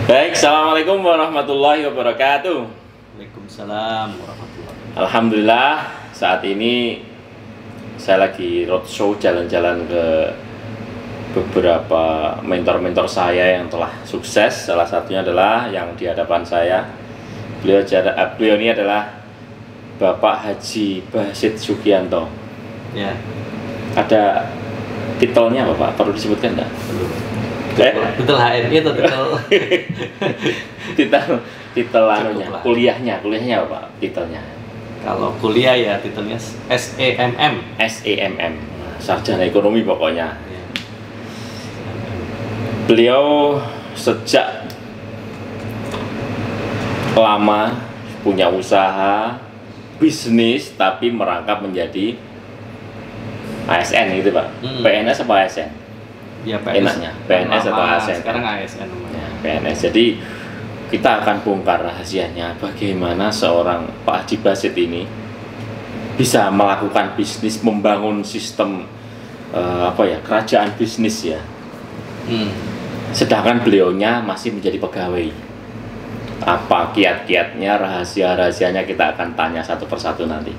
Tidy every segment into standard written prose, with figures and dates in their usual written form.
Baik, assalamualaikum warahmatullahi wabarakatuh. Waalaikumsalam warahmatullahi. Alhamdulillah, saat ini saya lagi roadshow jalan-jalan ke beberapa mentor-mentor saya yang telah sukses. Salah satunya adalah yang di hadapan saya. Beliau ini adalah Bapak Haji Basit Sugianto. Ya. Ada titelnya Bapak, perlu disebutkan enggak? Belum. Titel HNI atau titel anunya, kuliahnya apa titelnya? Kalau kuliah ya titelnya SEMM. SEMM, sarjana ekonomi pokoknya. Ya. Beliau sejak lama punya usaha bisnis tapi merangkap menjadi ASN gitu Pak. PNS apa ASN? Ya, PNS. Enaknya PNS atau ASN? Sekarang ASN namanya. Ya, PNS. Jadi kita akan bongkar rahasianya bagaimana seorang Pak Haji Basit ini bisa melakukan bisnis, membangun sistem kerajaan bisnis ya. Sedangkan beliaunya masih menjadi pegawai. Apa kiat-kiatnya, rahasia-rahasianya kita akan tanya satu persatu nanti.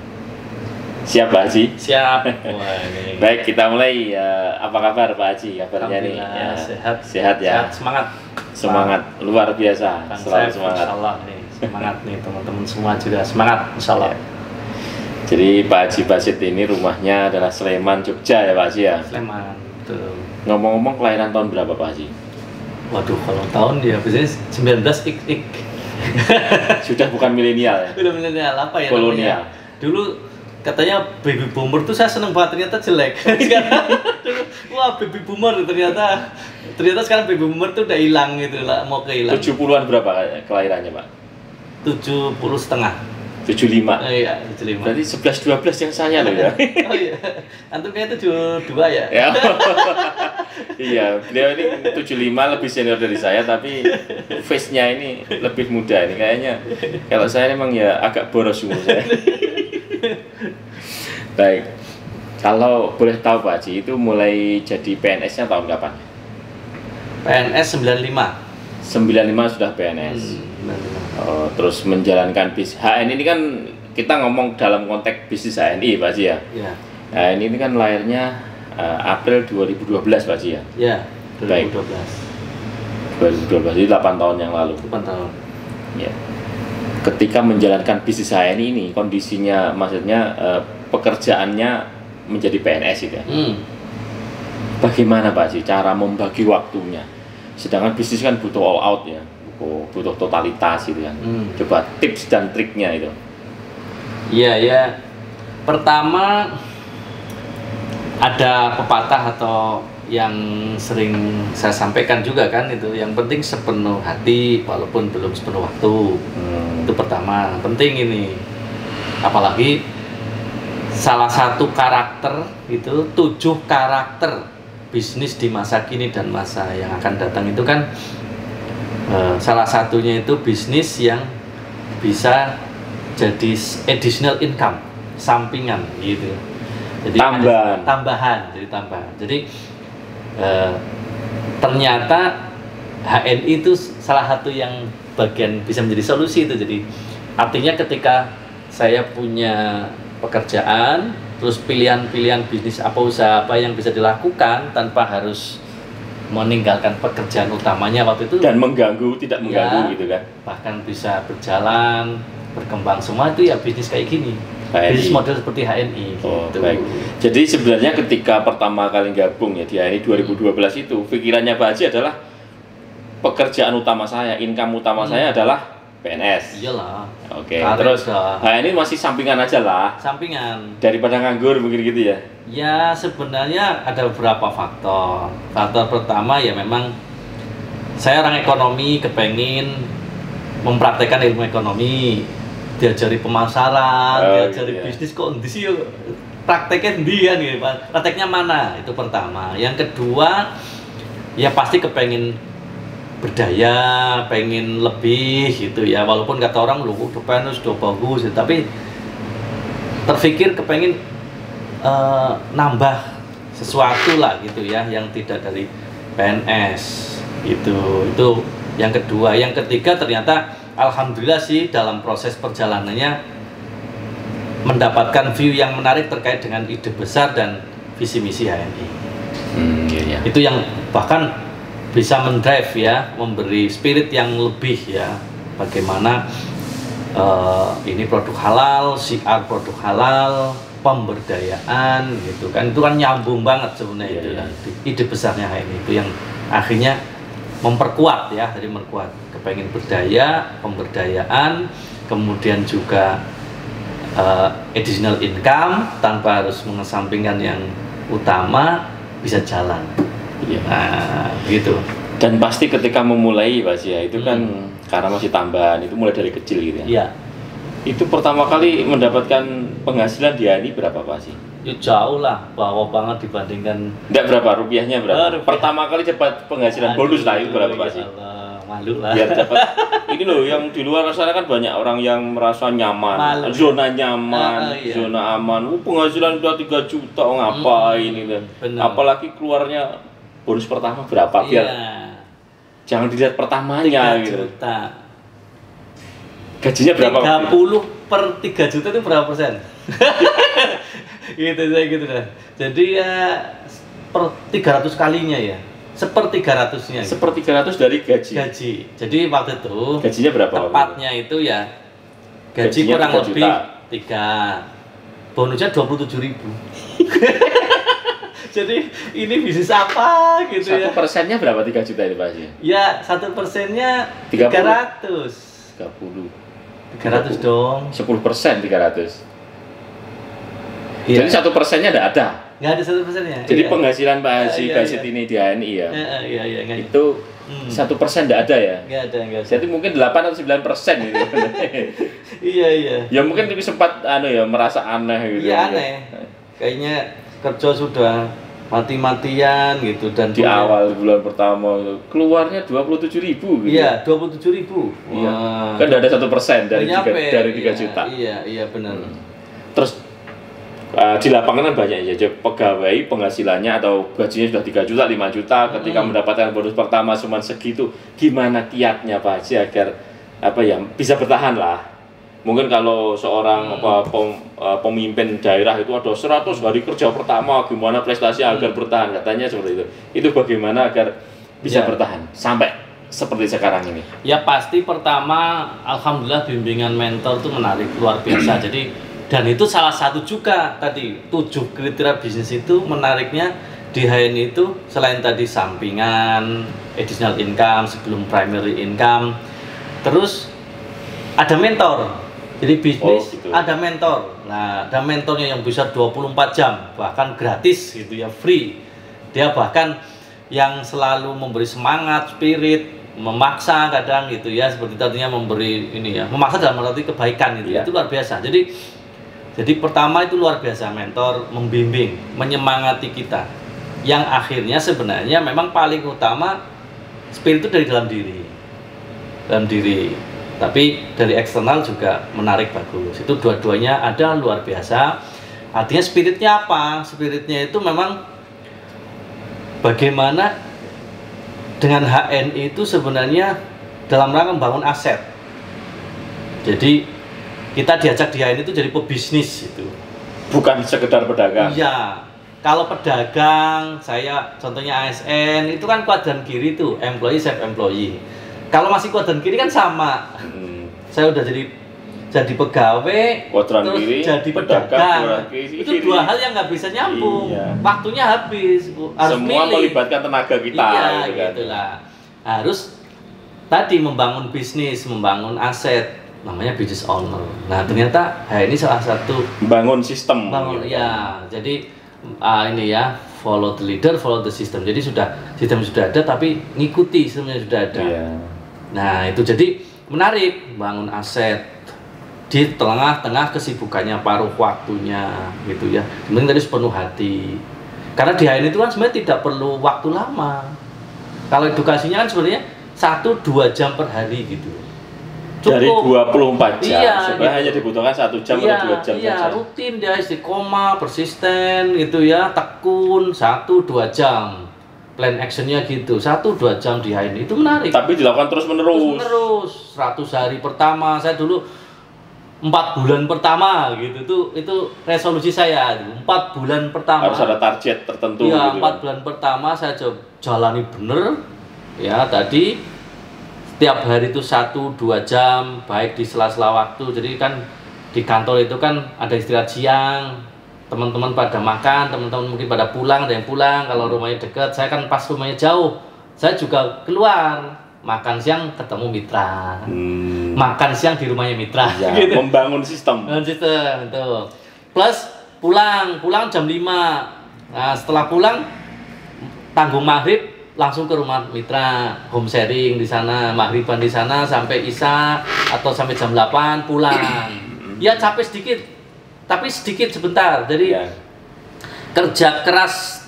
Siap Pak Haji? Siap. Wah, baik, kita mulai. Apa kabar Pak Haji? Kabarnya nih? Ya, sehat. Sehat ya. Sehat, semangat. Semangat luar biasa. Selalu semangat. Insyaallah nih, semangat nih teman-teman semua juga semangat. Insyaallah. Ya. Jadi Pak Haji Basit ini rumahnya adalah Sleman, Jogja ya Pak Haji ya? Sleman, betul. Ngomong-ngomong kelahiran tahun berapa Pak Haji? Waduh, kalau tahun dia biasanya 19 ik. Sudah bukan milenial ya? Udah milenial apa ya? Kolonial. Dulu katanya baby boomer tuh saya seneng banget, ternyata jelek. Sekarang wah baby boomer ternyata sekarang baby boomer tuh udah hilang gitu lah, mau kehilang. 70-an berapa kelahirannya Pak? 70,5. 75. Iya, 75. Berarti 11-12 yang saya loh ya. Oh iya. Antum kayaknya 72 ya? Ya. Iya, beliau ini 75 lebih senior dari saya tapi face-nya ini lebih muda ini kayaknya. Kalau saya memang ya agak boros umur saya. Baik, kalau boleh tahu Pak Haji, itu mulai jadi PNS-nya tahun kapan? PNS 95. 95 sudah PNS. 95. Oh, terus menjalankan bisnis HN ini kan kita ngomong dalam konteks bisnis HNI Pak Haji ya? Iya. HN ini kan lahirnya April 2012 Pak Haji ya? Iya, 2012. Baik. 2012, jadi 8 tahun yang lalu. 8 tahun. Ya. Ketika menjalankan bisnis HNI ini, kondisinya maksudnya pekerjaannya menjadi PNS itu ya. Bagaimana Pak sih cara membagi waktunya? Sedangkan bisnis kan butuh all out ya, butuh totalitas gitu kan. Coba tips dan triknya itu. Iya ya. Pertama ada pepatah atau yang sering saya sampaikan juga kan itu, yang penting sepenuh hati walaupun belum sepenuh waktu. Itu pertama, penting ini. Apalagi salah satu karakter itu 7 karakter bisnis di masa kini dan masa yang akan datang itu kan salah satunya itu bisnis yang bisa jadi additional income, sampingan gitu. Jadi tambahan. Jadi ternyata HNI itu salah satu yang bagian bisa menjadi solusi itu. Jadi artinya ketika saya punya pekerjaan, terus pilihan-pilihan bisnis apa, usaha apa yang bisa dilakukan tanpa harus meninggalkan pekerjaan utamanya waktu itu, dan tidak mengganggu gitu kan, bahkan bisa berjalan, berkembang semua, itu ya bisnis kayak gini. HNI. Bisnis model seperti HNI. Oh, gitu. Baik. Jadi sebenarnya ketika pertama kali gabung ya di HNI 2012 itu, pikirannya Pak Haji adalah pekerjaan utama saya, income utama saya adalah PNS. Iyalah. Oke. Terus HNI masih sampingan aja lah. Sampingan. Daripada nganggur mungkin gitu ya. Ya sebenarnya ada beberapa faktor. Faktor pertama ya memang saya orang ekonomi, kepengin mempraktekkan ilmu ekonomi, diajari pemasaran, diajari bisnis kondisi, prakteknya di kan gitu, prakteknya mana, itu pertama. Yang kedua ya pasti kepengin berdaya, pengen lebih gitu ya, walaupun kata orang lu udah bagus, tapi terpikir kepengin nambah sesuatu lah gitu ya, yang tidak dari PNS gitu. Itu Yang kedua, yang ketiga ternyata alhamdulillah sih dalam proses perjalanannya mendapatkan view yang menarik terkait dengan ide besar dan visi misi HNI. Iya. Itu yang bahkan bisa mendrive ya, memberi spirit yang lebih ya, bagaimana ini produk halal, siar produk halal, pemberdayaan gitu kan, itu kan nyambung banget sebenarnya itu kan. Ide besarnya HNI itu yang akhirnya memperkuat ya, jadi memperkuat kepengen berdaya, pemberdayaan, kemudian juga additional income tanpa harus mengesampingkan yang utama, bisa jalan. Iya. Nah, gitu. Dan pasti ketika memulai Pak ya itu kan karena masih tambahan, itu mulai dari kecil gitu ya. Iya. Itu pertama kali mendapatkan penghasilan di HNI berapa Pak sih? Ya jauh lah, bawah banget dibandingkan. Enggak, berapa rupiahnya berapa? Rupiah. Pertama kali dapat penghasilan bonus lah itu berapa Pak sih? Malu lah. Biar dapat ini loh, yang di luar sana kan banyak orang yang merasa nyaman, Malu. zona nyaman, Iya. zona aman. Penghasilan udah 3 juta, ngapain ini kan? Bener. Apalagi keluarnya bonus pertama berapa? Biar jangan dilihat pertamanya 3 gitu. juta. Gajinya berapa? 30 per 3 juta itu berapa persen? Gitu saya gitu dah. Jadi ya per 300 kalinya ya. Seper-300-nya. Gitu. Seper-300 dari gaji. Gaji. Jadi waktu itu Gajinya berapa? tepatnya itu ya gaji Gajinya kurang 3 lebih juta. 3. Bonusnya 27.000. Jadi ini bisnis apa gitu ya? 1%-nya berapa 3 juta itu Pak sih? Ya 1%-nya 30. 300. 30. 300 dong. 10% 300. Iya. Jadi 1%-nya enggak ada. Nggak ada 1%-nya. Jadi Iya. penghasilan Pak Haji Iya, Basit iya. ini di HNI ya. Iya, nggak Itu 1% enggak ada ya. nggak ada. Jadi mungkin 8 atau 9% gitu. Iya. Ya mungkin lebih sempat merasa aneh gitu. Iya aneh. Kayaknya kerja sudah mati-matian gitu dan Di awal bulan pertama itu keluarnya 27.000 gitu. Iya, 27.000. Iya. Kan udah ada 1% dari Nggak nyampe. 3 juta. Iya benar. Terus di lapangan kan banyak ya pegawai penghasilannya atau gajinya sudah 3 juta, 5 juta ketika mendapatkan bonus pertama cuma segitu. Gimana kiatnya Pak Haji agar bisa bertahan lah. Mungkin kalau seorang pemimpin daerah itu ada 100 hari kerja pertama, gimana prestasi agar bertahan, katanya seperti itu. Itu bagaimana agar bisa bertahan sampai seperti sekarang ini? Ya pasti pertama alhamdulillah bimbingan mentor itu menarik luar biasa. Jadi dan itu salah satu juga tadi 7 kriteria bisnis itu menariknya di HNI itu selain tadi sampingan, additional income sebelum primary income, terus ada mentor. Jadi bisnis gitu. ada mentor. Nah, ada mentornya yang bisa 24 jam, bahkan gratis gitu ya, free. Dia bahkan yang selalu memberi semangat, spirit, memaksa kadang gitu ya, seperti tadinya memberi ini ya, memaksa dalam arti kebaikan gitu. Itu luar biasa. Jadi pertama itu luar biasa, mentor membimbing, menyemangati kita. Yang akhirnya sebenarnya memang paling utama spirit itu dari dalam diri. Dalam diri. Tapi dari eksternal juga menarik, bagus. Itu dua-duanya ada, luar biasa. Artinya spiritnya apa? Spiritnya itu memang bagaimana dengan HNI itu sebenarnya dalam rangka membangun aset. Jadi kita diajak di HNI itu jadi pebisnis itu. Bukan sekedar pedagang. Iya. Kalau pedagang, saya contohnya ASN itu kan kuadran kiri tuh, employee self employee. Kalau masih kuadran kiri kan sama. Saya udah jadi pegawai, kuadran terus kiri, jadi pedagang. Itu kiri. dua hal yang nggak bisa nyambung. Iya. Waktunya habis. Harus semua milih. melibatkan tenaga kita. Iya, gitu kan. gitulah. Harus tadi membangun bisnis, membangun aset, namanya business owner. Nah, ternyata ini salah satu bangun sistem. ya. Jadi ini ya, follow the leader, follow the system. Jadi sistem sudah ada, tapi ngikuti sistemnya sudah ada. Iya. Nah, itu jadi menarik, bangun aset di tengah-tengah kesibukannya paruh waktunya gitu ya. Penting tadi sepenuh hati. Karena di HNI itu kan sebenarnya tidak perlu waktu lama. Kalau edukasinya kan sebenarnya 1-2 jam per hari gitu. Cukup. Dari 24 jam, Iya, sebenarnya gitu. hanya dibutuhkan 1 jam atau 2 jam saja. Rutin dia istiqomah, persisten gitu ya, tekun 1-2 jam. plan actionnya gitu, 1-2 jam di HN itu menarik. Tapi dilakukan terus menerus. 100 hari pertama, saya dulu 4 bulan pertama gitu, itu resolusi saya, 4 bulan pertama. Harus ada target tertentu. Iya, gitu. 4 bulan pertama saya jalani bener, ya tadi setiap hari itu 1-2 jam, baik di sela-sela waktu. Jadi kan di kantor itu kan ada istirahat siang, teman-teman pada makan, teman-teman mungkin pada pulang, ada yang pulang. Kalau rumahnya dekat, saya kan pas rumahnya jauh, saya juga keluar makan siang ketemu mitra, makan siang di rumahnya mitra, ya, gitu. Membangun sistem. Sistem itu. Plus pulang jam 5. Nah setelah pulang tanggung maghrib langsung ke rumah mitra, home sharing di sana, maghriban di sana sampai isya atau sampai jam 8 pulang. Ya capek sedikit, tapi sedikit sebentar. Jadi kerja keras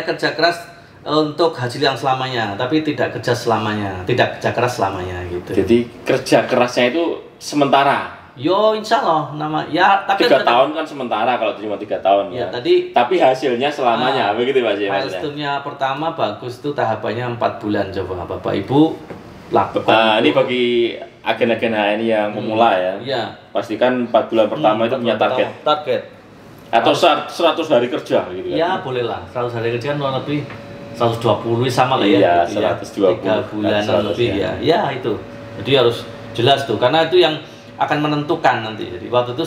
kerja keras untuk hasil yang selamanya, tapi tidak kerja selamanya, tidak kerja keras selamanya gitu. Jadi kerja kerasnya itu sementara. Yo insya Allah tapi 3 tahun kan sementara kalau cuma 3 tahun ya. Tapi hasilnya selamanya, begitu Pak. Milestone-nya pertama bagus itu tahapannya 4 bulan, coba Bapak Ibu lakukan. Ini bagi agen-agen HNI yang pemula ya. Iya. Pastikan 4 bulan pertama itu punya target. Atau 100 hari kerja gitu kan. Iya, boleh lah. 100 hari kerja kan kurang lebih 120 sama lah ya. Iya, gitu 120. 3 bulan lebih ya. Ya itu. Jadi harus jelas tuh, karena itu yang akan menentukan nanti. Jadi waktu itu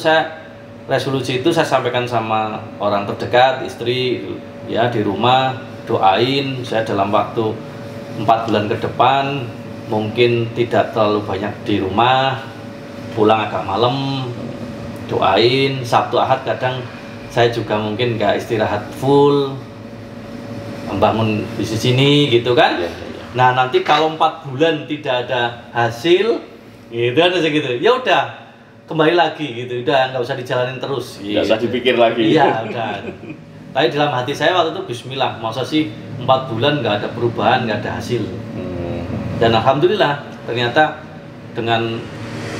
resolusi itu saya sampaikan sama orang terdekat, istri ya di rumah, doain saya dalam waktu 4 bulan ke depan mungkin tidak terlalu banyak di rumah, pulang agak malam, doain. Sabtu Ahad kadang saya juga mungkin nggak istirahat full, membangun bisnis ini gitu kan. Nah nanti kalau 4 bulan tidak ada hasil gitu kan, segitu ya udah kembali lagi gitu, udah nggak usah dijalanin terus, nggak usah dipikir lagi. Iya udah. Tapi dalam hati saya waktu itu Bismillah, masa sih 4 bulan nggak ada perubahan, nggak ada hasil. Dan alhamdulillah ternyata dengan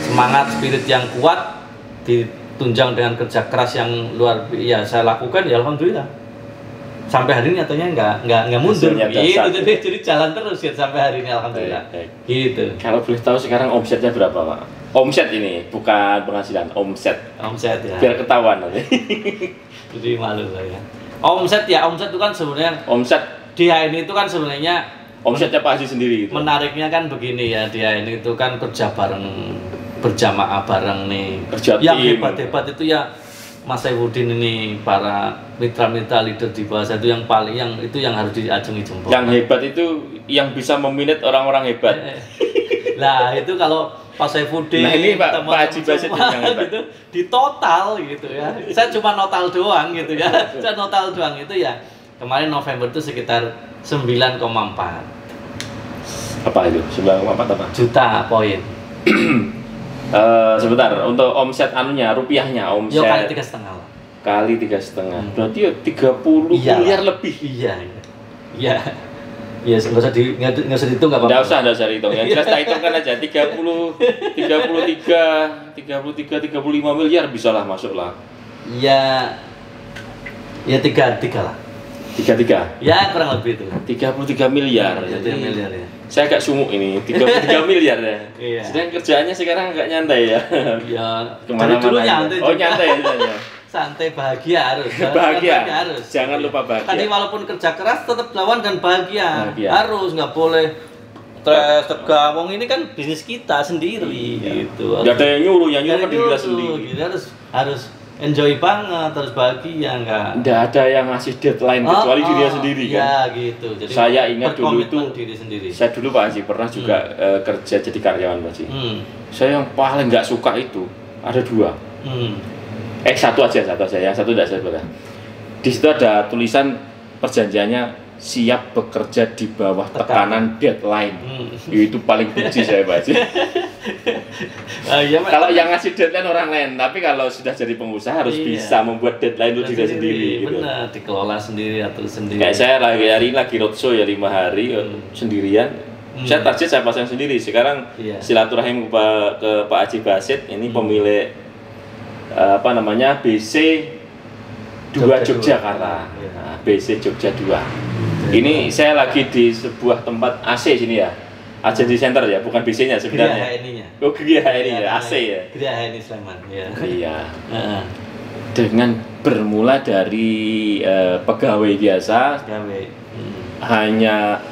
semangat spirit yang kuat ditunjang dengan kerja keras yang luar biasa saya lakukan, ya alhamdulillah sampai hari ini nyatanya nggak mundur gitu. Jadi jalan terus ya sampai hari ini alhamdulillah. Gitu. Kalau boleh tahu sekarang omsetnya berapa Pak? Omset ini bukan penghasilan, omset ya. Biar ketahuan nanti. Jadi malu saya. Omset itu kan sebenarnya di HNI itu kan sebenarnya omsetnya Pak Haji sendiri gitu. Menariknya kan begini ya, di HNI itu kan kerja bareng, berjamaah bareng nih. Kerja yang tim. hebat itu ya Mas Saifuddin ini, para mitra-mitra leader di bawah saya itu yang paling itu yang harus diacungi jempol. Yang hebat itu yang bisa meminit orang-orang hebat. Nah itu kalau Pak Saifuddin, nah ini Pak Haji Basit yang hebat gitu, di total gitu ya. Saya cuma notal doang gitu ya. Saya notal doang itu ya. Kemarin November itu sekitar 9,4. Apa itu? 9,4 apa? Juta poin. Sebentar, untuk omset rupiahnya omset. Kali 3,5 lah. Kali 3,5. Berarti ya 30 miliar lebih. Iya. Iya, nggak usah dihitung, nggak apa-apa. Nggak usah dihitung. Yang jelas kita hitungkan aja 35 miliar bisa lah masuk lah. Ya 33 lah. 33? Ya kurang lebih itu. 33 miliar. Jadi miliar ya. Saya agak sumuk ini, 33 miliar ya. Iya. Sedang kerjaannya sekarang agak nyantai ya. Iya. Dari dulu nyantai. Oh nyantai ya. Santai, bahagia harus. Bahagia harus. Jangan lupa bahagia. Tadi walaupun kerja keras tetap lawan dan bahagia. Harus, nggak boleh stres, tegang. Wong ini kan bisnis kita sendiri gitu. Nggak ada yang nyuruh kan diri kita sendiri. Gitu. Harus enjoy banget, harus bahagia, nggak ada yang ngasih deadline kecuali dirinya sendiri kan. Ya gitu. Jadi saya ingat dulu itu diri sendiri. Saya dulu Pak Haji pernah juga kerja jadi karyawan Pak Haji. Saya yang paling nggak suka itu ada 2. Satu aja yang satu tidak saya bilang. Di situ ada tulisan perjanjiannya siap bekerja di bawah tekanan deadline. Itu paling benci saya Pak Haji. Kalau yang ngasih deadline orang lain, tapi kalau sudah jadi pengusaha harus bisa membuat deadline untuk diri sendiri. Benar, gitu. Dikelola sendiri, atur sendiri. Kayak saya lagi roadshow ya 5 hari sendirian. Saya target saya pasang sendiri. Sekarang silaturahim ke Pak Haji Basit ini pemilik BC 2 Yogyakarta. Nah, BC Jogja 2. Ini saya lagi di sebuah tempat AC sini ya. Agency Center ya, bukan BC-nya sebenarnya. Geria HNI-nya. Oh, Geria HNI ya, AC ya. Geria HNI Sleman, ya. Iya. Dengan bermula dari pegawai biasa, hanya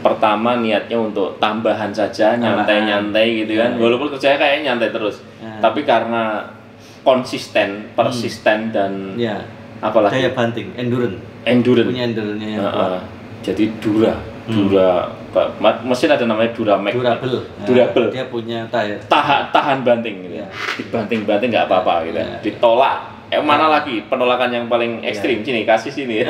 pertama niatnya untuk tambahan saja, nyantai-nyantai gitu kan. Walaupun kerjanya kayaknya nyantai terus. Tapi karena konsisten, persisten dan apalagi daya banting, endurance. Punya endurance-nya yang kuat. Jadi mesin ada namanya durable. Dia punya tahan banting gitu. Dibanting-banting nggak apa-apa gitu. Ditolak. Mana lagi penolakan yang paling ekstrim? Sini, kasih sini.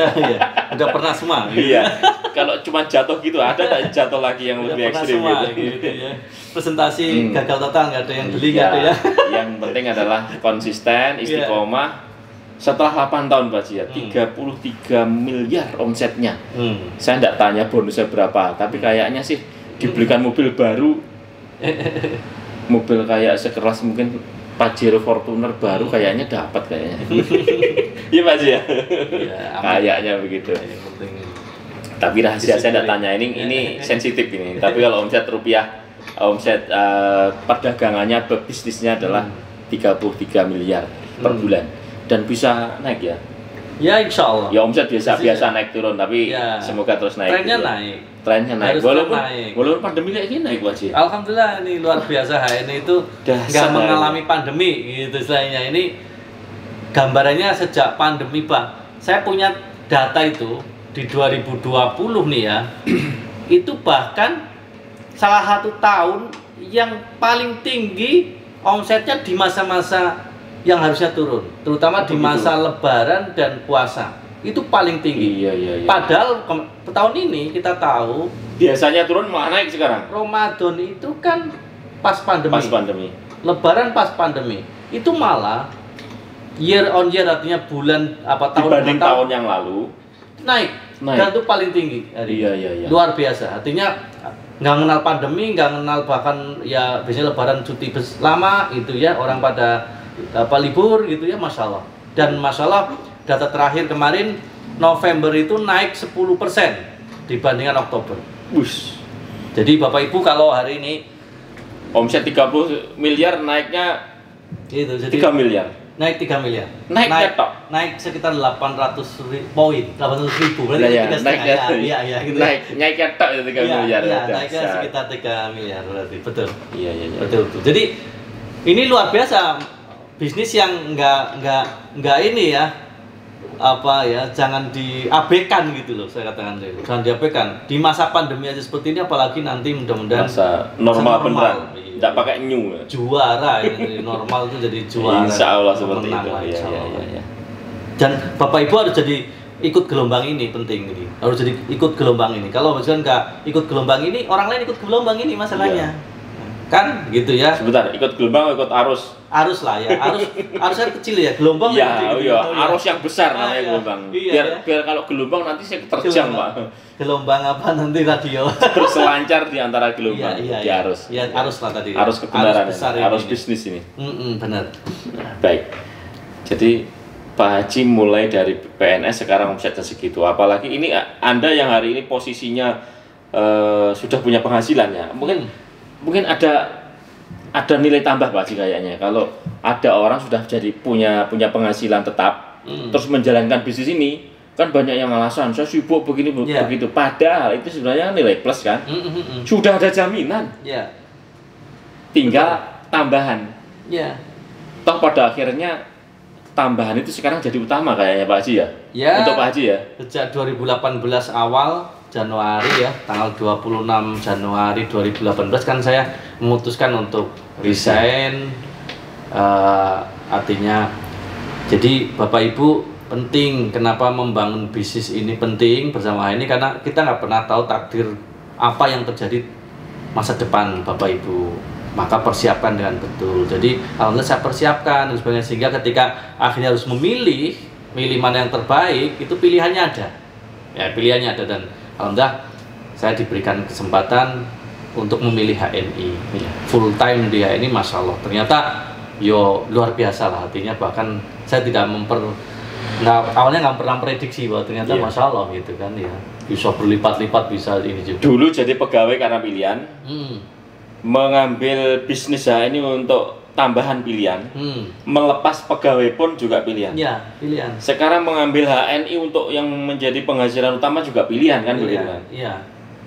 Udah pernah semua. Iya. Kalau cuma jatuh gitu, ada nggak jatuh lagi yang lebih ekstrim gitu ya. Presentasi gagal total, nggak ada yang beli gitu ya. Yang penting adalah konsisten, istiqomah. Setelah 8 tahun Pak Ji ya, 33 miliar omsetnya. Saya nggak tanya bonusnya berapa, tapi kayaknya sih dibelikan mobil baru, mobil kayak sekelas mungkin Pajero Fortuner baru kayaknya dapat kayaknya. Iya Pak Ji ya. Kayaknya begitu. Tapi rahasia saya nggak tanya, ini sensitif ini. Tapi kalau omset rupiah, omset perdagangannya, bisnisnya adalah 33 miliar per bulan. Dan bisa naik ya? Ya insya Allah. Ya omset biasa naik turun, tapi semoga terus naik. Trennya gitu. naik. Trennya naik. Walaupun pandemi kayak gini naik Pak Ji. Alhamdulillah ini luar biasa HNI itu nggak mengalami pandemi gitu istilahnya. Ini gambarannya sejak pandemi Pak. Saya punya data itu di 2020 nih ya. Itu bahkan salah satu tahun yang paling tinggi omsetnya di masa-masa yang harusnya turun, terutama di masa Lebaran dan puasa, itu paling tinggi. Iya. Padahal tahun ini kita tahu biasanya turun malah naik sekarang. Ramadan itu kan pas pandemi. Lebaran pas pandemi. Itu malah year on year, artinya bulan tahun dibanding tahun yang lalu naik. Dan itu paling tinggi. Iya. Luar biasa. Artinya nggak kenal pandemi, nggak kenal bahkan ya biasanya Lebaran cuti lama itu ya, orang pada libur gitu ya, Masya Allah. Dan masalah data terakhir kemarin November itu naik 10% dibandingkan Oktober. Jadi Bapak Ibu kalau hari ini omset 30 miliar naiknya gitu, jadi 3 miliar. Naik 3 miliar. Naik sekitar 800 poin, 800 ribu. Berarti ya, 3,5 ya, gitu. Naiknya tok itu 3 miliar. Iya, naiknya sekitar 3 miliar berarti. Betul. Iya. Betul. Jadi ini luar biasa. Bisnis yang nggak ini ya, jangan diabaikan gitu loh, saya katakan itu. Jangan diabaikan di masa pandemi aja seperti ini, apalagi nanti mudah-mudahan masa normal beneran, nggak pakai new. Juara ini normal itu jadi juara. Insya Allah seperti itu. Iya. Dan Bapak Ibu harus jadi ikut gelombang ini, penting ini. Harus jadi ikut gelombang ini. Kalau misalkan nggak ikut gelombang ini, orang lain ikut gelombang ini masalahnya. Kan gitu ya. Sebentar, ikut gelombang, ikut arus lah ya, arusnya kecil ya, gelombang arus yang besar namanya gelombang. Biar kalau gelombang nanti saya terjang Pak. Gelombang apa nanti radio berselancar di antara gelombang di arus. Iya, arus lah tadi. Arus kebenaran, arus bisnis ini. Benar. Nah, baik. Jadi Pak Haji mulai dari PNS sekarang omsetnya segitu. Apalagi ini Anda yang hari ini posisinya sudah punya penghasilan ya. Mungkin ada nilai tambah Pak Haji kayaknya kalau ada orang sudah jadi punya penghasilan tetap terus menjalankan bisnis ini, kan banyak yang alasan saya sibuk begitu. Padahal itu sebenarnya nilai plus kan. Sudah ada jaminan. Tinggal tambahan. Toh pada akhirnya tambahan itu sekarang jadi utama kayaknya Pak Haji ya. Untuk Pak Haji ya. Sejak 2018 awal Januari ya, tanggal 26 Januari 2018 kan saya memutuskan untuk resign. Artinya jadi Bapak Ibu penting, kenapa membangun bisnis ini penting bersama ini, karena kita nggak pernah tahu takdir apa yang terjadi masa depan Bapak Ibu, maka persiapkan dengan betul. Jadi alhamdulillah saya persiapkan dan sebagainya, sehingga ketika akhirnya harus milih mana yang terbaik, itu pilihannya ada dan alhamdulillah saya diberikan kesempatan untuk memilih HNI full time di HNI. Masya Allah ternyata luar biasa lah, artinya bahkan saya tidak awalnya nggak pernah prediksi bahwa ternyata Masya Allah gitu kan ya, bisa berlipat-lipat, bisa ini juga. Dulu jadi pegawai karena pilihan, mengambil bisnis ini untuk tambahan pilihan, melepas pegawai pun juga pilihan. Ya, pilihan. Sekarang mengambil HNI untuk yang menjadi penghasilan utama juga pilihan kan, begitu kan? Iya,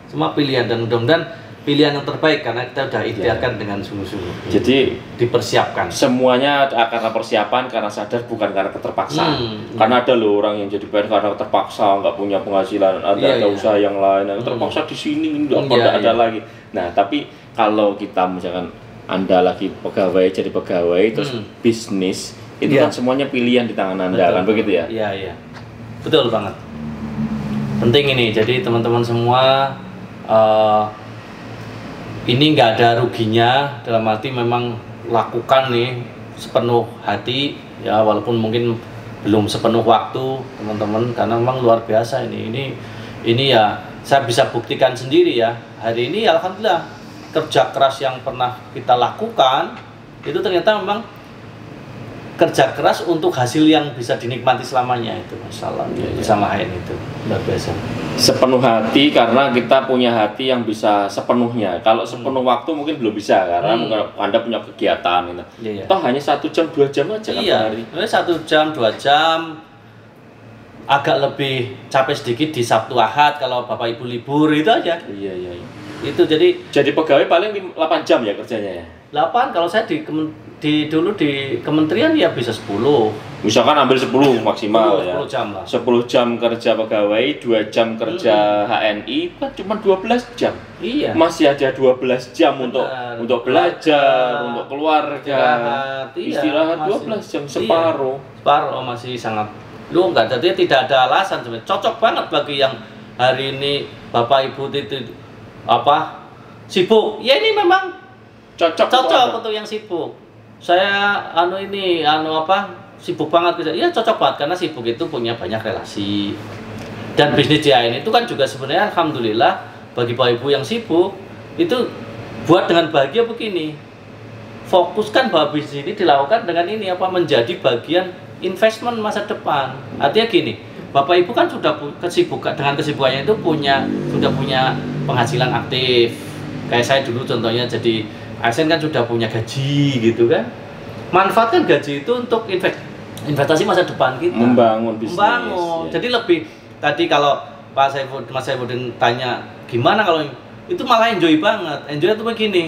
semua pilihan, dan mudah-mudahan pilihan yang terbaik karena kita udah ikhtiarkan dengan sungguh-sungguh. Jadi dipersiapkan. Semuanya karena persiapan, karena sadar, bukan karena keterpaksaan. Karena ada loh orang yang jadi PNS karena terpaksa, nggak punya penghasilan, ada usaha yang lain, yang terpaksa di sini nggak ada lagi. Nah, tapi kalau kita misalkan Anda lagi pegawai, jadi pegawai, terus bisnis, itu kan semuanya pilihan di tangan Anda, kan begitu ya? Iya. Betul banget. Penting ini, jadi teman-teman semua, ini nggak ada ruginya, dalam arti memang lakukan nih sepenuh hati ya, walaupun mungkin belum sepenuh waktu teman-teman, karena memang luar biasa ini ya, saya bisa buktikan sendiri ya, hari ini alhamdulillah kerja keras yang pernah kita lakukan itu ternyata memang kerja keras untuk hasil yang bisa dinikmati selamanya, itu masalah sama HN itu luar biasa. Sepenuh hati karena kita punya hati yang bisa sepenuhnya. Kalau sepenuh waktu mungkin belum bisa karena Anda punya kegiatan gitu. Toh hanya 1 jam 2 jam aja kan hari. 1 jam 2 jam, agak lebih capek sedikit di Sabtu Ahad kalau Bapak Ibu libur, itu aja. Iya. Itu jadi pegawai paling 8 jam ya kerjanya ya. 8, kalau saya dulu di kementerian ya bisa 10. Misalkan ambil 10 maksimal 10 jam lah. 10 jam kerja pegawai, 2 jam kerja HNI, kan cuma 12 jam. Iya. Masih ada 12 jam untuk belajar, untuk keluarga, istirahat 12 jam, separuh masih sangat enggak. Jadi tidak ada alasan sebenarnya. Cocok banget bagi yang hari ini Bapak Ibu itu sibuk. Ya ini memang cocok untuk yang sibuk. Saya sibuk banget kerja. Ya cocok banget karena sibuk itu punya banyak relasi. Dan bisnis JAN itu kan juga sebenarnya alhamdulillah bagi Bapak Ibu yang sibuk itu buat dengan bahagia begini. Fokuskan bahwa bisnis ini dilakukan dengan ini menjadi bagian investment masa depan. Artinya gini, Bapak Ibu kan sudah dengan kesibukannya itu sudah punya penghasilan aktif. Kayak saya dulu contohnya jadi ASN kan sudah punya gaji gitu kan. Manfaatkan gaji itu untuk investasi masa depan kita. Membangun bisnis. Ya. Jadi lebih tadi kalau Mas Saifuddin tanya gimana kalau itu malah enjoy banget. Enjoy itu begini.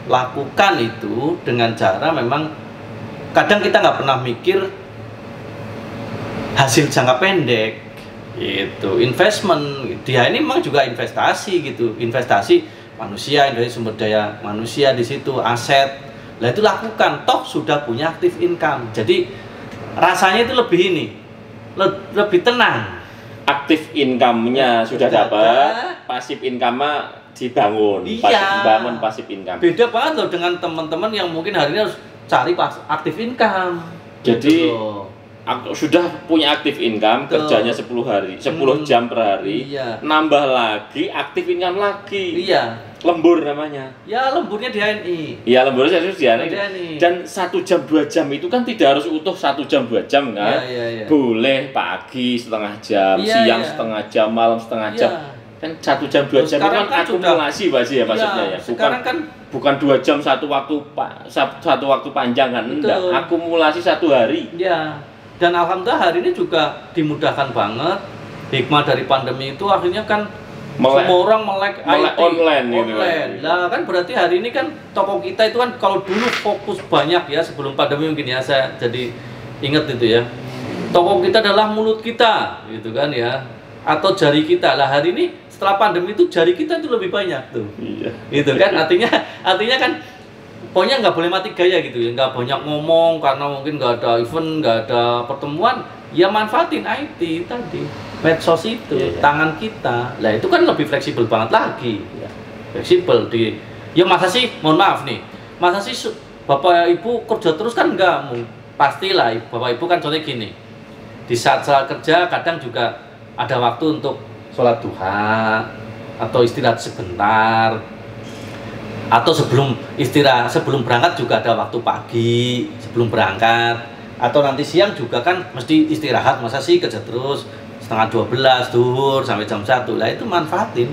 Lakukan itu dengan cara memang kadang kita nggak pernah mikir hasil jangka pendek. Itu investment. Dia ini memang juga investasi gitu. Investasi manusia, investasi sumber daya manusia di situ, aset. Lah itu lakukan, toh sudah punya aktif income. Jadi rasanya itu lebih tenang. Aktif income-nya sudah dapat, pasif income-nya dibangun. Iya. Bangun pasif income. Beda banget loh dengan teman-teman yang mungkin hari ini harus cari aktif income. Jadi sudah punya aktif income, kerjanya 10 jam per hari, nambah lagi aktif income lagi. Iya. Lembur namanya. Ya lemburnya di HNI. Iya lemburnya harus di HNI. Dan 1 jam 2 jam itu kan tidak harus utuh 1 jam 2 jam kan. Iya. Boleh pagi setengah jam, siang setengah jam, malam setengah jam. Kan 1 jam 2 jam itu kan akumulasi ya maksudnya ya. Bukan 2 jam satu waktu panjang kan. Enggak, akumulasi 1 hari. Iya. Dan alhamdulillah hari ini juga dimudahkan banget. Hikmah dari pandemi itu akhirnya kan semua orang melek IT online. Nah kan berarti hari ini kan toko kita itu kan kalau dulu fokus banyak ya sebelum pandemi mungkin ya, saya jadi ingat itu ya. Toko kita adalah mulut kita gitu kan ya, atau jari kita. Lah hari ini setelah pandemi itu jari kita itu lebih banyak tuh. Iya. Gitu kan artinya kan pokoknya nggak boleh mati gaya gitu ya, nggak banyak ngomong karena mungkin nggak ada event, nggak ada pertemuan, ya manfaatin IT tadi, medsos itu, tangan kita, lah itu kan lebih fleksibel banget lagi, fleksibel ya masa sih, mohon maaf nih, masa sih Bapak Ibu kerja terus kan nggak, pastilah Bapak Ibu kan contohnya gini, di saat kerja kadang juga ada waktu untuk sholat duha atau istirahat sebentar. Atau sebelum berangkat juga ada waktu pagi sebelum berangkat. atau nanti siang juga kan mesti istirahat, masa sih kerja terus setengah 12 duhur sampai jam 1. Lah itu manfaatin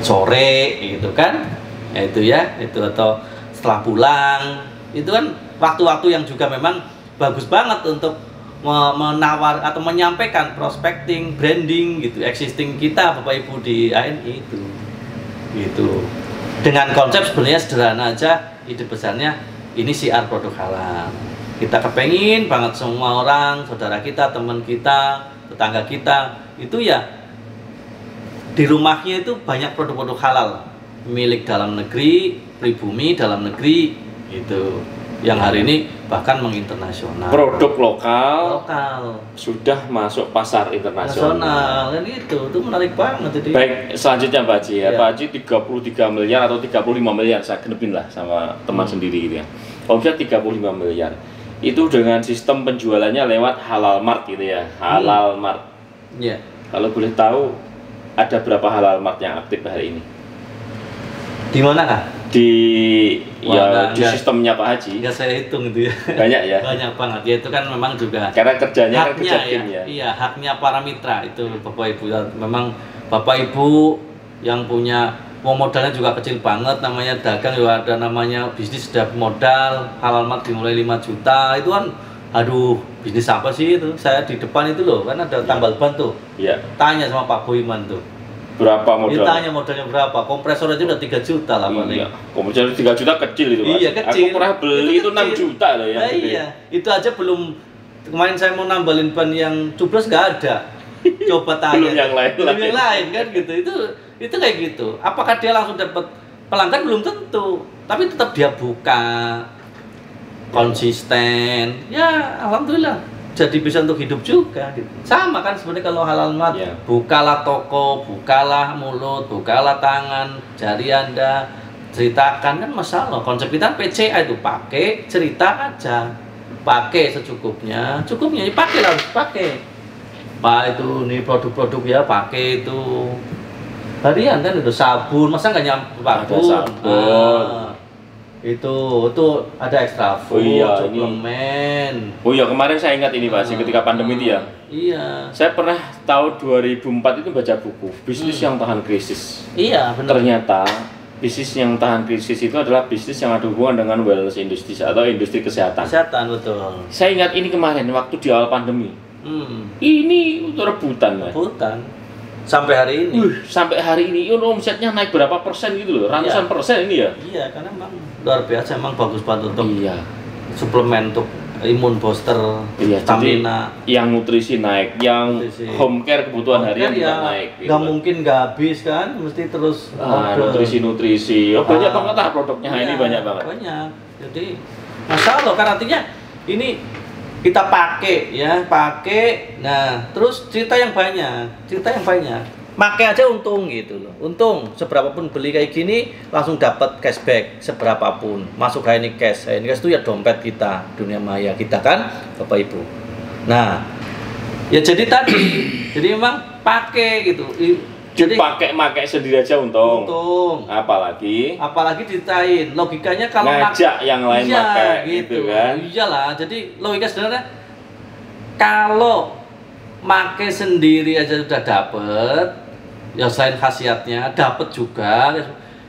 sore gitu kan, itu atau setelah pulang, itu kan waktu-waktu yang juga memang bagus banget untuk menawar atau menyampaikan prospecting, branding gitu, existing kita Bapak Ibu di ANI itu gitu. Dengan konsep sebenarnya sederhana aja, ide besarnya ini siar produk halal. Kita kepengin banget semua orang, saudara kita, teman kita, tetangga kita itu ya di rumahnya itu banyak produk-produk halal milik dalam negeri, pribumi dalam negeri gitu. Yang hari ini bahkan menginternasional. Produk lokal sudah masuk pasar internasional. Dan itu menarik banget. Jadi. Baik, selanjutnya Pak Haji ya. Pak Haji 33 miliar atau 35 miliar, saya genepin lah sama teman sendiri gitu ya. Omset 35 miliar. Itu dengan sistem penjualannya lewat Halal Mart gitu ya. Halal Mart. Iya. Kalau boleh tahu ada berapa Halal Mart yang aktif hari ini? Di mana kah? Di sistemnya Pak Haji. Nggak saya hitung itu ya. Banyak ya. Banyak banget. Ya itu kan memang juga. Karena kerjanya kan kerja tim ya. Iya, haknya para mitra itu Bapak Ibu. Memang Bapak Ibu yang punya modalnya juga kecil banget, namanya dagang juga ada namanya bisnis sudah modal, Halal Mart dimulai 5 juta. Itu kan aduh, bisnis apa sih itu? Saya di depan itu loh, kan ada tambal ban tuh. Iya. Tanya sama Pak Boyman tuh. Berapa modal? Ditanya modalnya berapa? Kompresor aja udah 3 juta lah paling. Iya. Kompresor 3 juta kecil itu, Mas. Iya, kecil. Aku pernah beli itu 6 juta loh ya. Nah, iya. Itu aja belum, kemarin saya mau nambalin ban yang cublos nggak ada. Coba tanya. Belum yang lain. Belum yang lain kan gitu. Itu kayak gitu. Apakah dia langsung dapat pelanggan? Belum tentu. Tapi tetap dia buka konsisten. Ya, alhamdulillah. Jadi bisa untuk hidup juga gitu. Sama kan sebenarnya kalau Halal Mart, bukalah toko, bukalah mulut, bukalah tangan, jari Anda, ceritakan kan masalah. Konsep kita PCA itu pakai, cerita aja. Pakai secukupnya, ya pakai lah, pakai. Pak itu nih produk-produk ya pakai itu. Harian kan itu sabun, masa nggak nyampe ada sabun. Itu ada extra food, suplemen. Oh iya, kemarin saya ingat ini Pak, ketika pandemi itu ya. Iya. Saya pernah tahun 2004 itu baca buku bisnis yang tahan krisis. Iya, benar. Ternyata bisnis yang tahan krisis itu adalah bisnis yang ada hubungan dengan wellness industri atau industri kesehatan. Kesehatan, betul. Saya ingat ini kemarin waktu di awal pandemi. Ini rebutan, Mas. Rebutan. Sampai hari ini. Sampai hari ini omsetnya naik berapa persen gitu loh, ratusan persen ini ya. Iya, karena memang luar biasa, emang bagus banget untuk suplemen untuk imun booster, stamina. Yang nutrisi naik, yang home care kebutuhan harian juga naik. Gak mungkin gak habis kan, mesti terus nutrisi. Banyak banget lah produknya ini, banyak banget. Banyak. Jadi masalah kan artinya ini kita pakai. Nah, terus cerita yang banyak. Pakai aja untung gitu loh. Untung seberapapun beli kayak gini langsung dapat cashback seberapapun. Masuk ini cash itu ya dompet kita, dunia maya kita kan, Bapak Ibu. Nah, ya jadi memang pakai gitu. Jadi pakai sendiri aja untung. Apalagi diceritain logikanya kalau ngajak yang lain pakai gitu kan. Iyalah, jadi logika sebenarnya kalau pakai sendiri aja sudah dapet, ya selain khasiatnya dapet juga.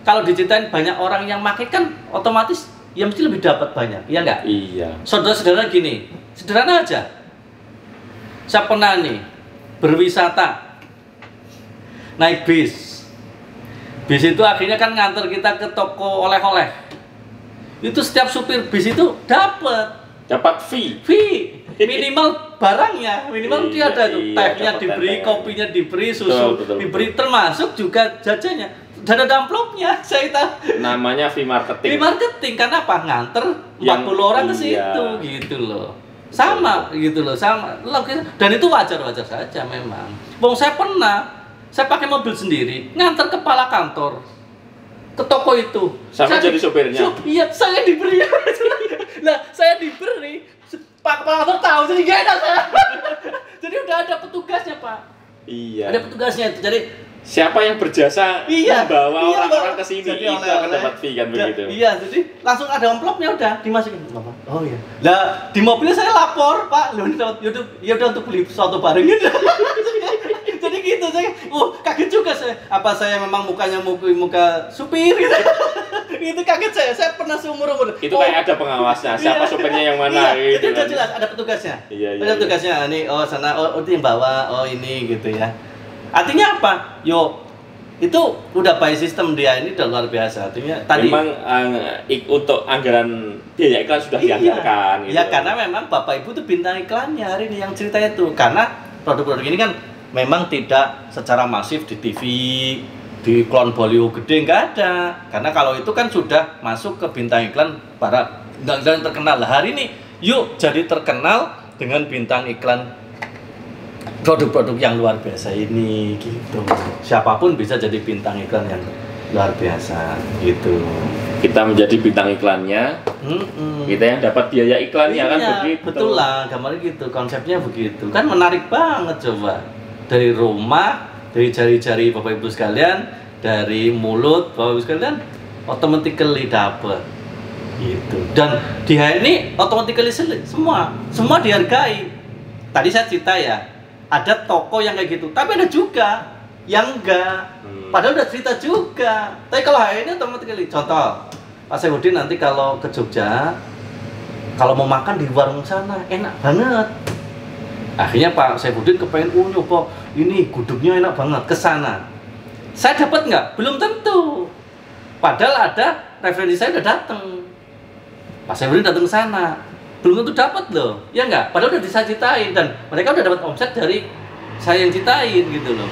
Kalau diceritain banyak orang yang pakai kan otomatis ya mesti lebih dapat banyak, iya enggak? Iya. Saudara-saudara gini, sederhana aja. Saya pernah nih berwisata naik bis itu akhirnya kan nganter kita ke toko oleh-oleh. Itu setiap supir bis itu dapat fee minimal barangnya, dia ada tuh tehnya diberi, kopinya diberi, susu diberi, termasuk juga jajannya dan ada amplopnya. Saya tahu namanya fee marketing karena apa? Nganter 40 orang ke situ gitu loh. Sama logis, dan itu wajar saja memang. Saya pakai mobil sendiri, nganter kepala kantor ke toko itu. Sama jadi sopirnya? Iya, saya diberi. Nah, saya diberi. Pak kepala kantor tahu, jadi gak enak saya. Jadi udah ada petugasnya, Pak. Iya. Ada petugasnya itu. Jadi siapa yang berjasa membawa orang-orang ke sini itu akan dapat fee kan begitu. Iya, jadi langsung ada amplopnya udah dimasukin. Oh iya. Lah di mobilnya saya lapor, Pak, lu dapat YouTube, ya udah untuk beli sesuatu bareng gitu. Jadi gitu saya, kaget juga saya. Apa saya memang mukanya muka supir gitu. Itu kaget saya pernah seumur-umur. Itu kayak ada pengawasnya, siapa supirnya yang mana gitu. Itu udah kan. jelas ada petugasnya. Iya. Ada petugasnya, nih sana, itu yang bawa, ini gitu ya. Artinya apa? Itu udah by system dia ini udah luar biasa. Artinya tadi memang untuk anggaran biaya iklan sudah dianggarkan gitu. Ya karena memang Bapak Ibu tuh bintang iklannya hari ini yang ceritanya tuh. Karena produk-produk ini kan memang tidak secara masif di TV, di iklan baliho gede nggak ada. Karena kalau itu kan sudah masuk ke bintang iklan para bintang iklan yang terkenal. Lah hari ini yuk jadi terkenal dengan bintang iklan produk-produk yang luar biasa ini gitu. Siapapun bisa jadi bintang iklan yang luar biasa gitu. Kita menjadi bintang iklannya, kita yang dapat biaya iklannya kan begitu. Betul lah, gambarnya gitu, konsepnya begitu. Kan menarik banget coba. Dari rumah, dari jari-jari Bapak Ibu sekalian, dari mulut Bapak Ibu sekalian, automatically dapat gitu. Dan dia ini automatically semua dihargai. Tadi saya cerita ya, ada toko yang kayak gitu, tapi ada juga yang enggak. Padahal udah cerita juga. Tapi kalau hari ini otomatis contoh, Pak Saifuddin nanti kalau ke Jogja, kalau mau makan di warung sana enak banget. Akhirnya Pak Saifuddin kepengen nyoba ini gudegnya enak banget ke sana. Saya dapat nggak? Belum tentu. Padahal ada referensi saya udah datang. Pak Saifuddin datang ke sana. Belum tentu dapat loh, ya enggak? Padahal udah saya ceritain dan mereka udah dapat omset dari saya yang ceritain gitu loh.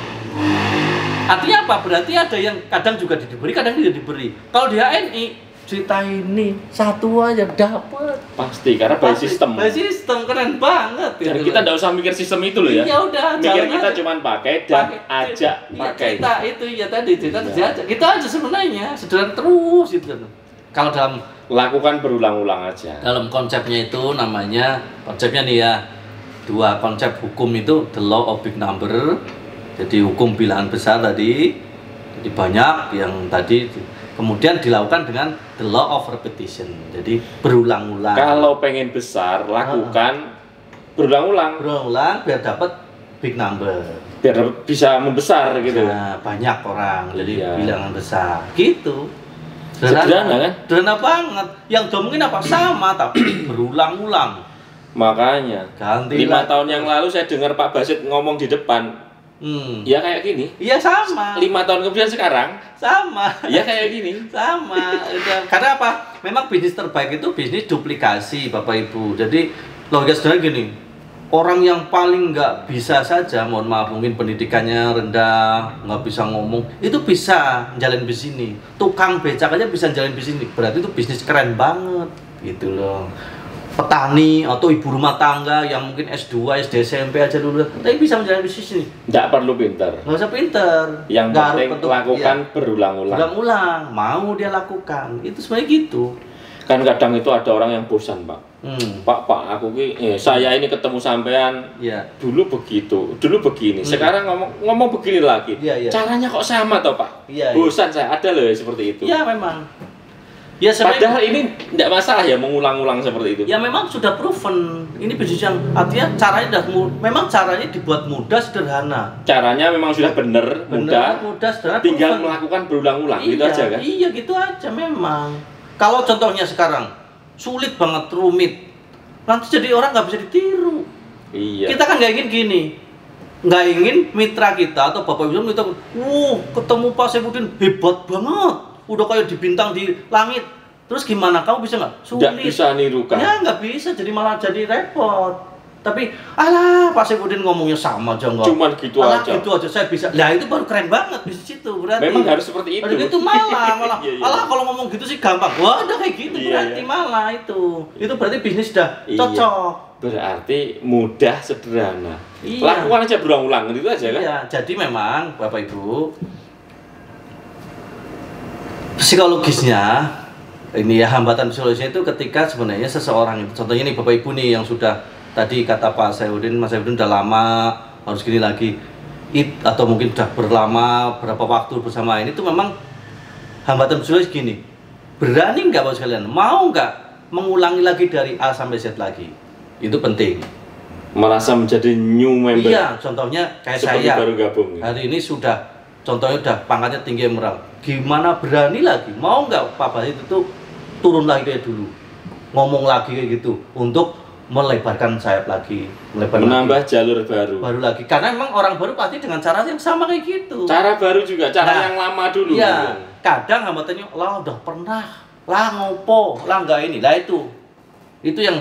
Artinya apa? Berarti ada yang kadang juga diberi, kadang tidak diberi. Kalau di HNI cerita ini satu aja dapat. Pasti karena by system. By system keren banget. Dan gitu kita loh. nggak usah mikir sistem itu loh ya. Iya udah. Mikir kita cuma pakai dan ajak pakai. Cerita itu ya tadi cerita aja. Kita aja sebenarnya sederhana terus itu. Kalau dalam lakukan berulang-ulang aja. Dalam konsepnya itu namanya, konsepnya nih ya, dua konsep hukum itu, the law of big number, jadi hukum bilangan besar tadi, jadi banyak yang tadi, kemudian dilakukan dengan the law of repetition, jadi berulang-ulang. Kalau pengen besar, lakukan berulang-ulang. Berulang-ulang biar dapat big number. Biar bisa membesar gitu. Nah, banyak orang, jadi bilangan besar, gitu. Sederhana kan? Sederhana banget. Yang domongin apa? Sama tapi berulang-ulang. Makanya ganti 5 tahun yang lalu saya dengar Pak Basit ngomong di depan. Ya kayak gini. Iya sama. 5 tahun kemudian sekarang sama. Ya kayak gini. Sama. Karena apa? Memang bisnis terbaik itu bisnis duplikasi, Bapak Ibu. Jadi logika sederhana gini. Orang yang paling nggak bisa saja, mohon maaf mungkin pendidikannya rendah, nggak bisa ngomong, itu bisa jalan bisnis ini. Tukang becak aja bisa jalan bisnis ini. Berarti itu bisnis keren banget, gitu loh. Petani atau ibu rumah tangga yang mungkin S2, SD, SMP aja dulu, tapi bisa menjalani bisnis ini. Nggak perlu pinter. Nggak usah pinter. Yang penting lakukan berulang-ulang. Berulang-ulang, mau dia lakukan. Itu sebenarnya gitu. Kan kadang itu ada orang yang bosan, Pak. Pak, aku saya ini ketemu sampean. Dulu begitu, dulu begini. Sekarang ngomong begini lagi. Caranya kok sama toh, Pak? Bosan saya. Ada loh seperti itu. Iya, memang. Ya, padahal ini tidak masalah ya mengulang-ulang seperti itu. Ya memang sudah proven. Ini bisnis yang artinya caranya memang caranya dibuat mudah, sederhana. Caranya memang sudah benar, mudah, sederhana. Tinggal melakukan berulang-ulang, gitu aja kan? Iya, gitu aja memang. Kalau contohnya sekarang sulit banget, rumit, nanti jadi orang nggak bisa ditiru. Iya. Kita kan nggak ingin gini, nggak ingin mitra kita atau bapak ibu kita, ketemu Pak Saifuddin hebat banget, udah kayak di bintang di langit. Terus gimana? Kamu bisa nggak? Sulit. Nggak bisa nirukan. Ya nggak bisa, jadi malah jadi repot. Tapi, alah Pak Saifuddin ngomongnya sama aja nggak? Cuman gitu aja. Gitu aja saya bisa. Lah itu baru keren banget bisnis itu berarti. Memang harus seperti itu. Itu malah. Alah kalau ngomong gitu sih gampang. Wah udah kayak gitu berarti malah itu. Itu berarti bisnis sudah cocok. Berarti mudah, sederhana. Lakukan aja berulang-ulang gitu aja kan? Iya. Jadi memang Bapak Ibu, psikologisnya ini ya, hambatan psikologisnya itu ketika sebenarnya seseorang itu, contohnya nih Bapak Ibu nih yang sudah tadi kata Pak Saifuddin, Mas Saifuddin udah lama harus gini lagi. atau mungkin sudah berlama berapa waktu bersama ini tuh memang hambatan besar gini. Berani nggak Bapak sekalian? Mau nggak mengulangi lagi dari A sampai Z lagi? Itu penting. Merasa menjadi new member. Iya, contohnya kayak seperti saya baru gabung. hari ini sudah, contohnya udah pangkatnya tinggi emerald. Gimana berani lagi? Mau nggak Pak Basit itu tuh turun lagi kayak dulu, ngomong lagi kayak gitu untuk melebarkan sayap lagi, menambah lagi. Jalur baru lagi, karena memang orang baru pasti dengan cara yang sama kayak gitu. Cara baru juga, cara yang lama dulu. Iya, kadang hambatannya, lah udah pernah, lah ngopo, lah nggak ini, lah itu yang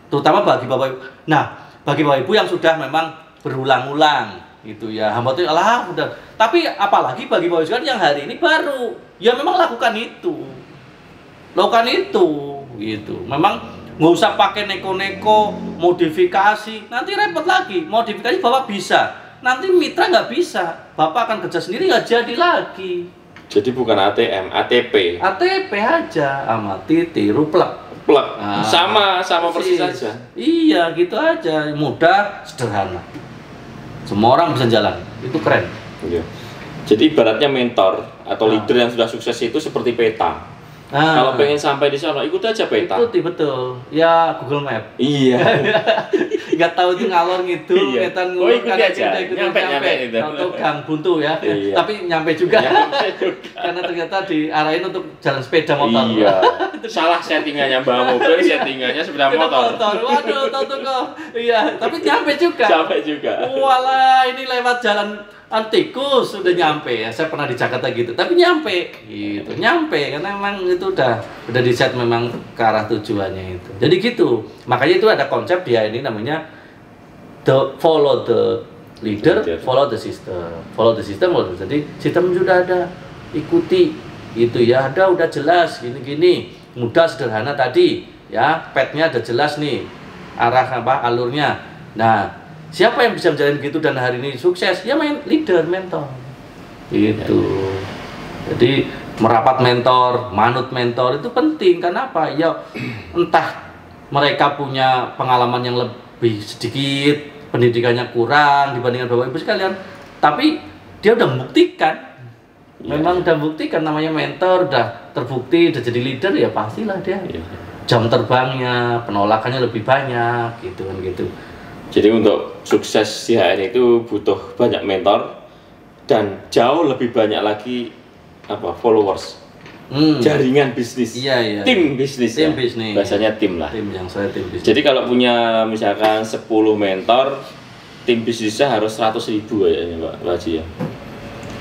terutama bagi bapak ibu. Nah, bagi bapak ibu yang sudah memang berulang-ulang, gitu ya, hambatannya, lah udah. Tapi apalagi bagi bapak ibu yang hari ini baru, ya memang lakukan itu, gitu. Memang nggak usah pakai neko-neko, modifikasi, nanti repot lagi. Modifikasi Bapak bisa, nanti mitra nggak bisa, Bapak akan kerja sendiri nggak jadi lagi. Jadi bukan ATM, ATP. ATP aja, amati, tiru, plek. Nah, sama persis saja. Iya, gitu aja, mudah, sederhana. Semua orang bisa jalan, itu keren. Iya. Jadi ibaratnya mentor atau leader yang sudah sukses itu seperti peta. Kalau pengen sampai di sana, ikut aja peta. Ikuti, betul. Ya Google Map. Iya. Nggak tahu itu ngalor ngidul, iya. ngetan ikuti aja. Nyampe. Atau gang buntu ya. Iya. Tapi nyampe juga. Karena ternyata diarahin untuk jalan sepeda motor. Iya. Salah settingannya bawa mobil, settingannya sepeda motor. Waduh, tahu kok. Iya, tapi nyampe juga. Sampai juga. Walah, ini lewat jalan tikus sudah nyampe ya. Saya pernah di Jakarta gitu, tapi nyampe gitu, nyampe karena memang itu udah di set memang ke arah tujuannya itu. Jadi gitu. Makanya itu ada konsep dia ini namanya follow the leader, follow the system. Jadi sistem sudah ada, ikuti itu ya, udah jelas gini-gini, mudah sederhana tadi ya, petnya ada jelas nih arah alurnya. Nah, siapa yang bisa menjalani gitu dan hari ini sukses? Ya leader, mentor. Gitu. Jadi merapat mentor, manut mentor itu penting. Karena apa? Ya entah mereka punya pengalaman yang lebih sedikit, pendidikannya kurang dibandingkan Bapak Ibu sekalian, tapi dia udah membuktikan. Memang udah membuktikan, namanya mentor, udah terbukti, udah jadi leader, ya pastilah dia. Jam terbangnya, penolakannya lebih banyak, gitu kan gitu. Jadi untuk sukses di HN itu butuh banyak mentor dan jauh lebih banyak lagi followers, jaringan bisnis, tim bisnis. Biasanya tim lah. Tim yang saya tim bisnis. Jadi kalau punya misalkan 10 mentor, tim bisnisnya harus 100.000 kayaknya Pak Haji ya.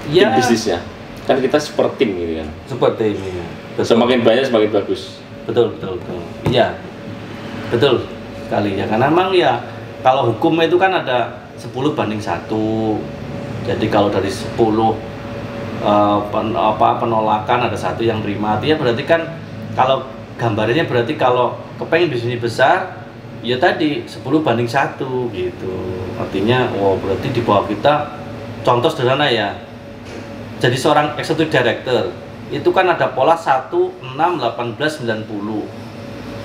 Tim bisnisnya kan kita super tim gitu kan. Super tim ya. Semakin banyak semakin bagus. Betul. Iya, betul sekali ya. Karena memang ya, kalau hukum itu kan ada 10:1. Jadi kalau dari 10 penolakan ada 1 yang terima. Artinya berarti kan kalau gambarnya berarti kalau kepengen bisnis besar, ya tadi 10:1 gitu. Artinya berarti di bawah kita, contoh sederhana ya. Jadi seorang executive director itu kan ada pola 1, 6, 18, 90.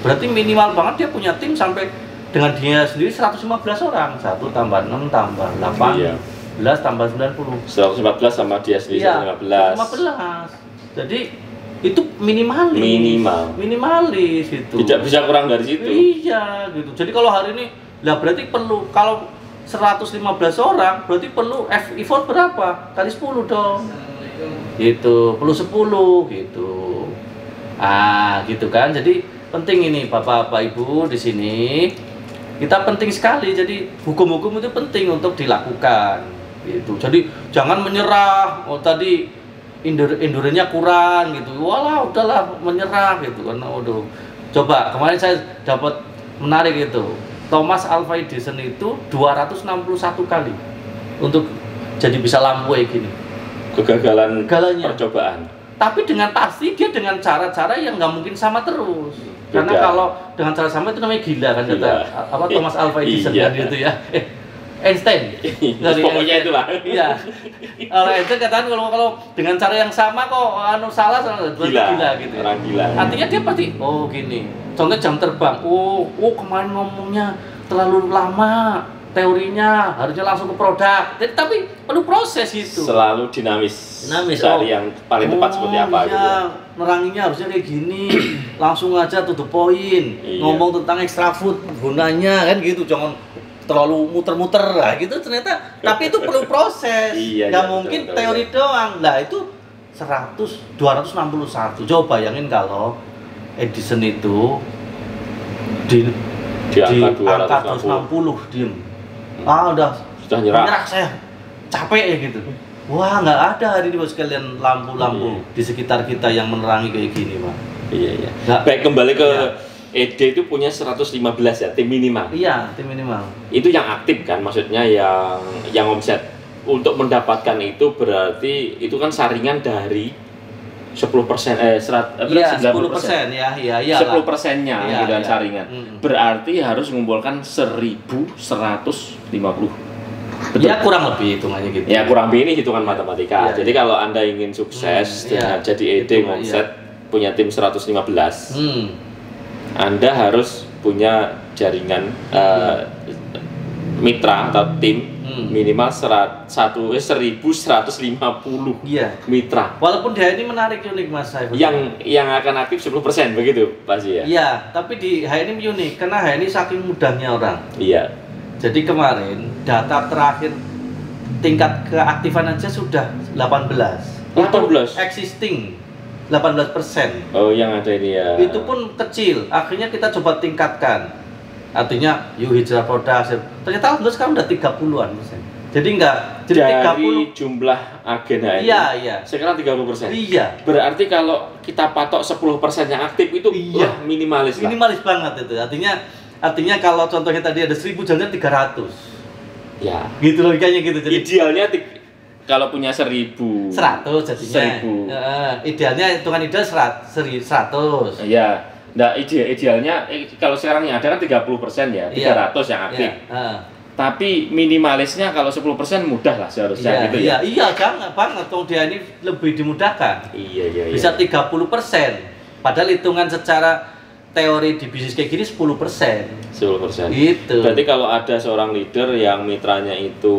Berarti minimal banget dia punya tim sampai dengan dia sendiri 115 orang. 1 tambah 6 tambah 18 tambah 90. 114 sama dia sendiri 115. Jadi itu minimalis gitu. Tidak bisa kurang dari situ. Iya gitu. Jadi kalau hari ini berarti perlu, kalau 115 orang berarti perlu effort berapa? Kali 10 dong. Gitu, perlu 10 gitu. Gitu kan. Jadi penting ini Bapak Ibu di sini. Kita penting sekali, jadi hukum-hukum itu penting untuk dilakukan gitu. Jadi jangan menyerah, tadi endurance-nya kurang gitu, walah udahlah menyerah gitu. Karena coba kemarin saya dapat menarik itu, Thomas Alva Edison itu 261 kali untuk jadi bisa lampu kayak gini. Kegagalannya percobaan. Tapi dengan pasti dia dengan cara-cara yang nggak mungkin sama terus. Karena kalau dengan cara sama itu namanya gila kan, kata Thomas Alva Edison kan gitu ya. Einstein. Pokoknya itulah. Iya. Einstein katakan kalau dengan cara yang sama kok salah gila gitu. Orang gila. Artinya dia pasti gini. Contoh jam terbang. Kemarin ngomongnya terlalu lama. teorinya harusnya langsung ke produk. Jadi, tapi perlu proses gitu. Selalu dinamis. Dinamis. Cari yang paling tepat seperti apa iya, gitu. Ya. Neranginya harusnya kayak gini. Langsung aja to the point. Iya. Ngomong tentang extra food gunanya kan gitu. Jangan terlalu muter-muter lah gitu ternyata. Tapi itu perlu proses. Iya, Nggak iya, mungkin betul, teori doang. Lah itu 261. Coba bayangin kalau Edison itu di angka 260 diem. Udah Sudah nyerah. saya capek ya gitu. Wah, nggak ada hari ini bos sekalian lampu-lampu di sekitar kita yang menerangi kayak gini, Pak. Iya, iya. Nggak. Baik, kembali ke Iya. ED itu punya 115 ya, tim minimal. Iya, tim minimal. Itu yang aktif kan, maksudnya yang omset. Untuk mendapatkan itu berarti itu kan saringan dari 10%, Iya, 10%. 10% ya, iya. 10%-nya Iya, gitu kan iya. saringan. Berarti harus mengumpulkan 1.150. Betul. Ya kurang lebih hitungannya gitu. Ya kurang lebih ini hitungan matematika. Iya, Jadi iya. kalau Anda ingin sukses dengan iya. jadi ED Itu, omset punya tim 115, Hmm. Anda harus punya jaringan mitra atau tim minimal 1.150 Iya. mitra Walaupun dia ini menarik unik Mas Saiful. yang akan aktif 10% begitu pasti ya. Iya, tapi di HNI unik karena HNI saking mudahnya orang. Iya. Jadi kemarin data terakhir tingkat keaktifan aja sudah 18. 18? Itu existing 18%. Oh, yang ada ini ya. Itu pun kecil. Akhirnya kita coba tingkatkan. Artinya yuk hijrah produk. Ternyata alhamdulillah sekarang udah 30-an persen. Jadi enggak, jadi dari 30 jumlah agen HNI. Iya. Sekarang 30%. Iya. Berarti kalau kita patok 10% yang aktif itu Iya. minimalis lah. Minimalis banget itu. Artinya kalau contohnya tadi ada 1000 jalan 300. Ya. Gitu logikanya gitu. Jadi Idealnya kalau punya 1.000. 100 jadinya. 1.000. Idealnya hitungan ideal 100. Iya. Nah, idealnya kalau sekarang yang ada kan 30% ya, 300 yang aktif. Iya. Tapi minimalisnya kalau 10% mudah lah seharusnya gitu ya. Iya, banget. Tong dia ini lebih dimudahkan. Iya. Bisa 30%. Padahal hitungan secara teori di bisnis kayak gini 10%. 10%. Gitu. Berarti kalau ada seorang leader yang mitranya itu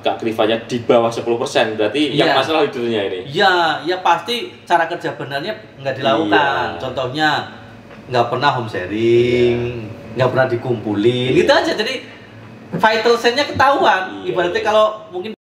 keaktifannya di bawah 10%, berarti yang masalah leadernya ini. Iya, ya pasti cara kerja benarnya nggak dilakukan. Iya. Contohnya nggak pernah home sharing, nggak pernah dikumpulin, gitu aja. Jadi vital sign-nya ketahuan. Iya. Ibaratnya kalau mungkin